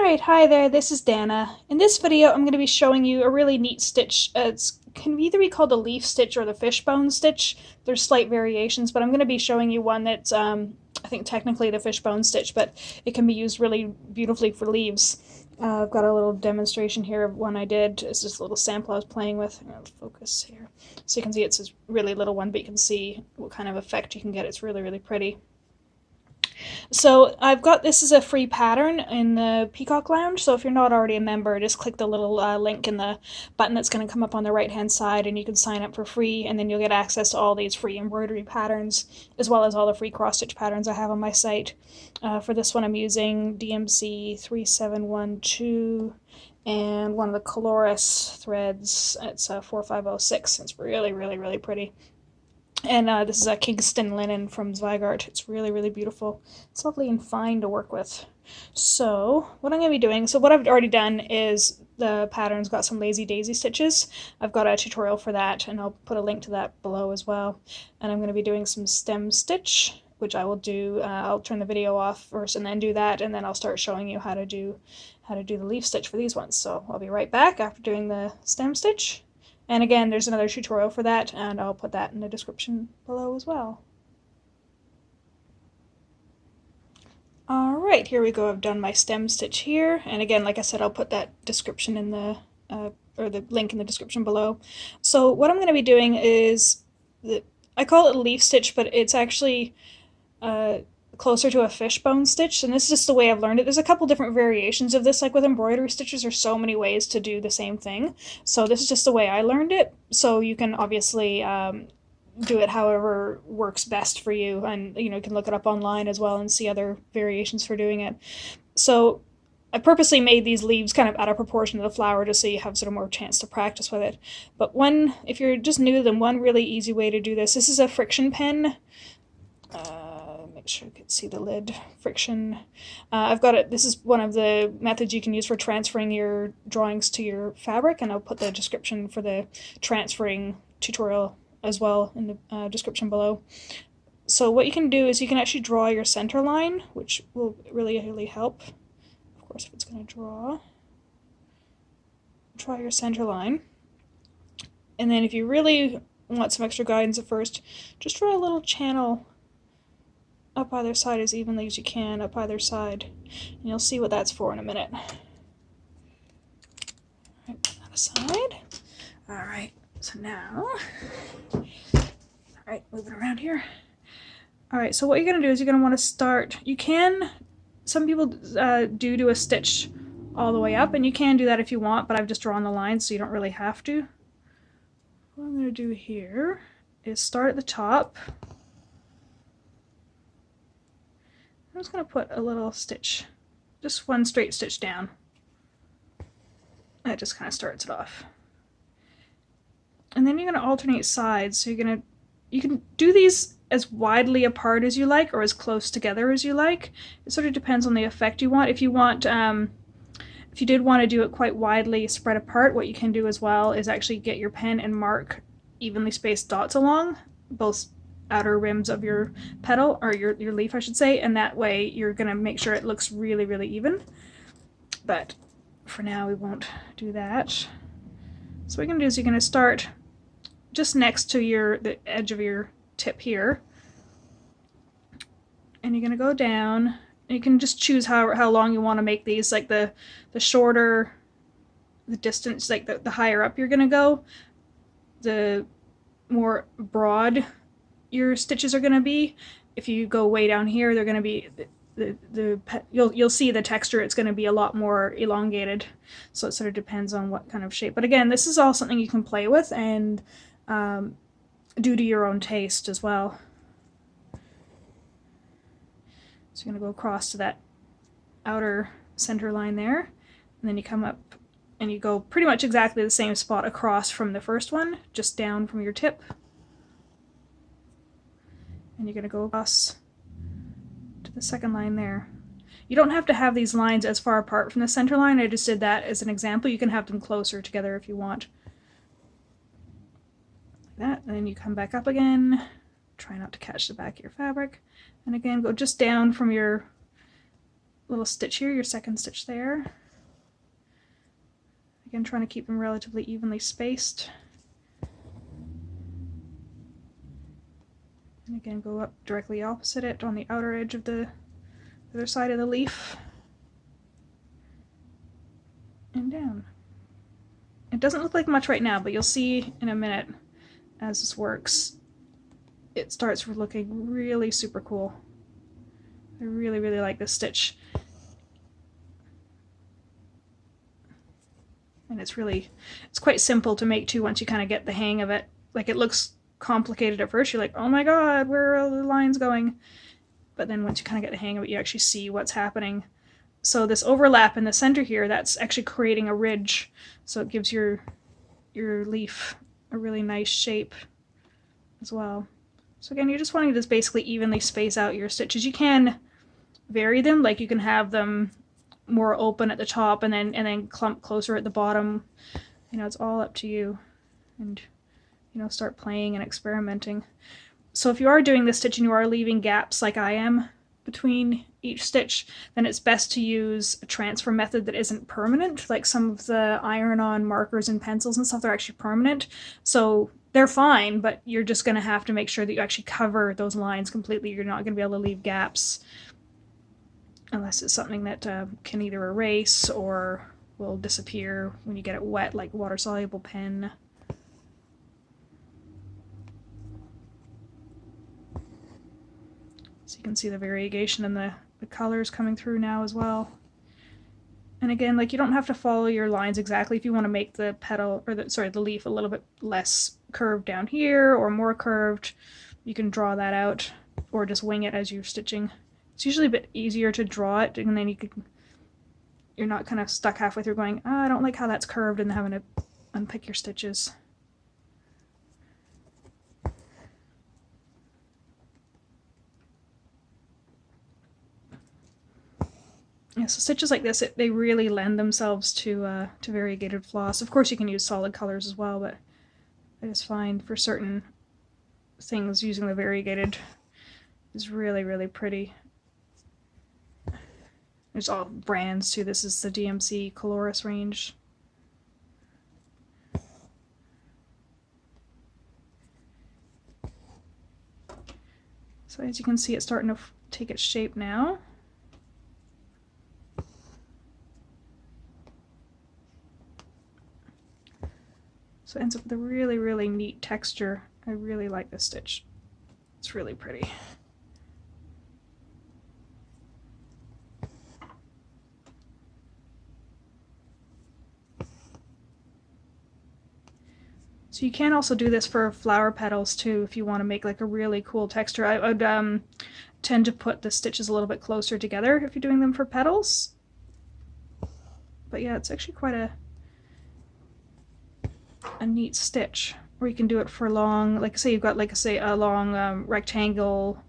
Alright, hi there, this is Dana. In this video I'm going to be showing you a really neat stitch. It can either be called the leaf stitch or the fishbone stitch. There's slight variations, but I'm going to be showing you one that's, I think technically the fishbone stitch, but it can be used really beautifully for leaves. I've got a little demonstration here of one I did. It's just a little sample I was playing with. I'll focus here. So you can see it's a really little one, but you can see what kind of effect you can get. It's really, really pretty. So I've got, this is a free pattern in the Peacock Lounge, so if you're not already a member, just click the little link in the button that's going to come up on the right hand side and you can sign up for free, and then you'll get access to all these free embroidery patterns as well as all the free cross stitch patterns I have on my site. For this one I'm using DMC 3712 and one of the Coloris threads. It's 4506. It's really, really, really pretty. And this is a Kingston linen from Zweigart. It's really, really beautiful. It's lovely and fine to work with. So what I'm going to be doing, so what I've already done is the pattern's got some lazy daisy stitches. I've got a tutorial for that, and I'll put a link to that below as well. And I'm going to be doing some stem stitch, which I will do. I'll turn the video off first and then do that, and then I'll start showing you how to do the leaf stitch for these ones. So I'll be right back after doing the stem stitch. And again, there's another tutorial for that, and I'll put that in the description below as well. Alright, here we go. I've done my stem stitch here, and again, like I said, I'll put that description in the, or the link in the description below. So what I'm going to be doing is, I call it a leaf stitch, but it's actually closer to a fishbone stitch, and this is just the way I've learned it. There's a couple different variations of this, like with embroidery stitches there's so many ways to do the same thing, so this is just the way I learned it. So you can obviously do it however works best for you, and you can look it up online as well and see other variations for doing it. So I purposely made these leaves kind of out of proportion to the flower just so you have sort of more chance to practice with it. But if you're just new to them, one really easy way to do this is a friction pen. Make sure you can see the lid. Friction. I've got it. This is one of the methods you can use for transferring your drawings to your fabric, and I'll put the description for the transferring tutorial as well in the description below. So what you can do is you can actually draw your center line, which will really, really help. Of course, if it's going to draw your center line. And then if you really want some extra guidance at first, just draw a little channel up either side as evenly as you can, up either side, and you'll see what that's for in a minute. Alright, put that aside. Alright, so now, alright, moving around here. Alright, so what you're going to do is you're going to want to start, some people do a stitch all the way up, and you can do that if you want, but I've just drawn the line so you don't really have to. What I'm going to do here is start at the top. I'm just going to put a little stitch, just one straight stitch down. That just kind of starts it off. And then you're going to alternate sides. So you can do these as widely apart as you like or as close together as you like. It sort of depends on the effect you want. If you did want to do it quite widely spread apart, what you can do as well is actually get your pen and mark evenly spaced dots along both outer rims of your petal, or your leaf I should say, and that way you're going to make sure it looks really, really even. But for now we won't do that. So what you're going to do is you're going to start just next to the edge of your tip here, and you're going to go down, and you can just choose how long you want to make these, like the shorter the distance, like the higher up you're going to go, the more broad your stitches are going to be. If you go way down here, they're going to be you'll see the texture, it's going to be a lot more elongated, so it sort of depends on what kind of shape. But again, this is all something you can play with and do to your own taste as well. So you're going to go across to that outer center line there, and then you come up and you go pretty much exactly the same spot across from the first one, just down from your tip. And you're going to go across to the second line there. You don't have to have these lines as far apart from the center line. I just did that as an example. You can have them closer together if you want. Like that. And then you come back up again. Try not to catch the back of your fabric. And again, go just down from your little stitch here, your second stitch there. Again, trying to keep them relatively evenly spaced. And again, go up directly opposite it on the outer edge of the other side of the leaf. And down. It doesn't look like much right now, but you'll see in a minute as this works, it starts looking really super cool. I really, really like this stitch. And it's quite simple to make too once you kind of get the hang of it. Like, it looks complicated at first. You're like, oh my god, where are the lines going? But then once you kind of get the hang of it, you actually see what's happening. So this overlap in the center here, that's actually creating a ridge. So it gives your leaf a really nice shape as well. So again, you're just wanting to just basically evenly space out your stitches. You can vary them, like you can have them more open at the top and then clump closer at the bottom. You know, it's all up to you. And, you know, start playing and experimenting. So if you are doing this stitch and you are leaving gaps like I am between each stitch, then it's best to use a transfer method that isn't permanent. Like some of the iron-on markers and pencils and stuff, they're actually permanent. So they're fine, but you're just going to have to make sure that you actually cover those lines completely. You're not going to be able to leave gaps unless it's something that can either erase or will disappear when you get it wet, like water-soluble pen. So you can see the variegation in the colors coming through now as well. And again, like, you don't have to follow your lines exactly. If you want to make the petal, or the leaf a little bit less curved down here or more curved, you can draw that out or just wing it as you're stitching. It's usually a bit easier to draw it, and then you're not kind of stuck halfway through going, oh, I don't like how that's curved, and having to unpick your stitches. Yeah, so stitches like this, they really lend themselves to variegated floss. Of course you can use solid colors as well, but I just find for certain things using the variegated is really, really pretty. There's all brands too. This is the DMC Coloris range. So as you can see, it's starting to take its shape now. So it ends up with a really, really neat texture. I really like this stitch. It's really pretty. So you can also do this for flower petals too, if you want to make like a really cool texture. I would tend to put the stitches a little bit closer together if you're doing them for petals. But yeah, it's actually quite a neat stitch. Or you can do it for long, like say you've got like a long rectangle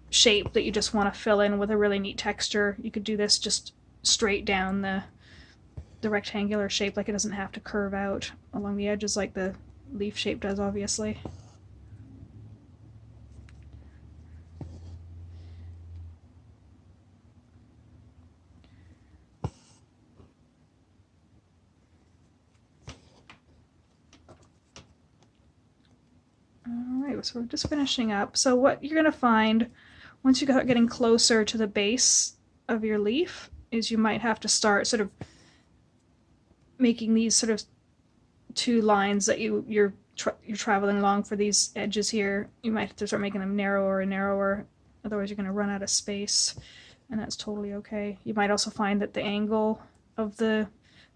shape that you just want to fill in with a really neat texture. You could do this just straight down the rectangular shape, like it doesn't have to curve out along the edges like the leaf shape does, obviously. Alright, so we're just finishing up. So what you're going to find once you start getting closer to the base of your leaf is you might have to start sort of making these sort of two lines that you're traveling along for these edges here. You might have to start making them narrower and narrower, otherwise you're going to run out of space, and that's totally okay. You might also find that the angle of the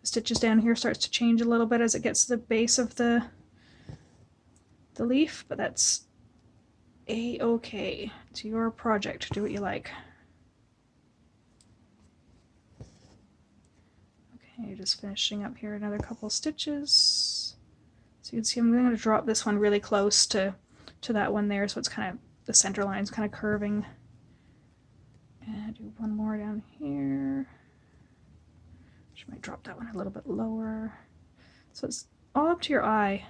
stitches down here starts to change a little bit as it gets to the base of the leaf, but that's a-okay. It's your project. Do what you like. Okay, just finishing up here another couple stitches. So you can see I'm going to drop this one really close to that one there, so it's kind of, the center line's kind of curving. And do one more down here. Just might drop that one a little bit lower. So it's all up to your eye.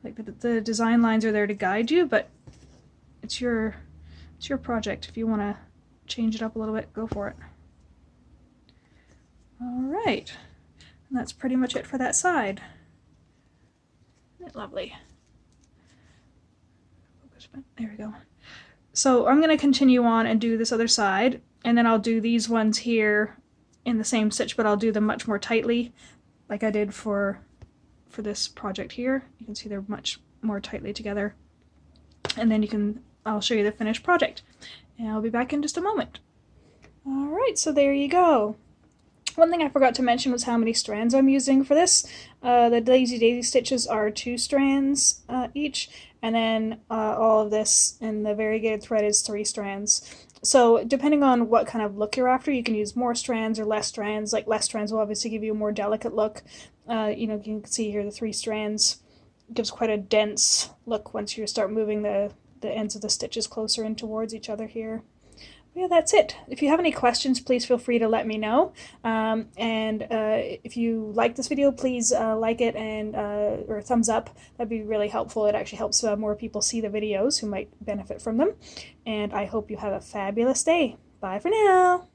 Like the design lines are there to guide you, but it's your It's your project. If you want to change it up a little bit, go for it. All right, and that's pretty much it for that side. Isn't it lovely? There we go. So I'm going to continue on and do this other side, and then I'll do these ones here in the same stitch, but I'll do them much more tightly, like I did for this project here. You can see they're much more tightly together. And then I'll show you the finished project. And I'll be back in just a moment. All right, so there you go. One thing I forgot to mention was how many strands I'm using for this. The Daisy Daisy stitches are 2 strands each, and then all of this in the variegated thread is 3 strands. So depending on what kind of look you're after, you can use more strands or less strands. Like less strands will obviously give you a more delicate look. You know, you can see here the 3 strands gives quite a dense look once you start moving the ends of the stitches closer in towards each other here. Yeah, that's it. If you have any questions, please feel free to let me know. If you like this video, please like it and or thumbs up. That'd be really helpful. It actually helps more people see the videos who might benefit from them. And I hope you have a fabulous day. Bye for now.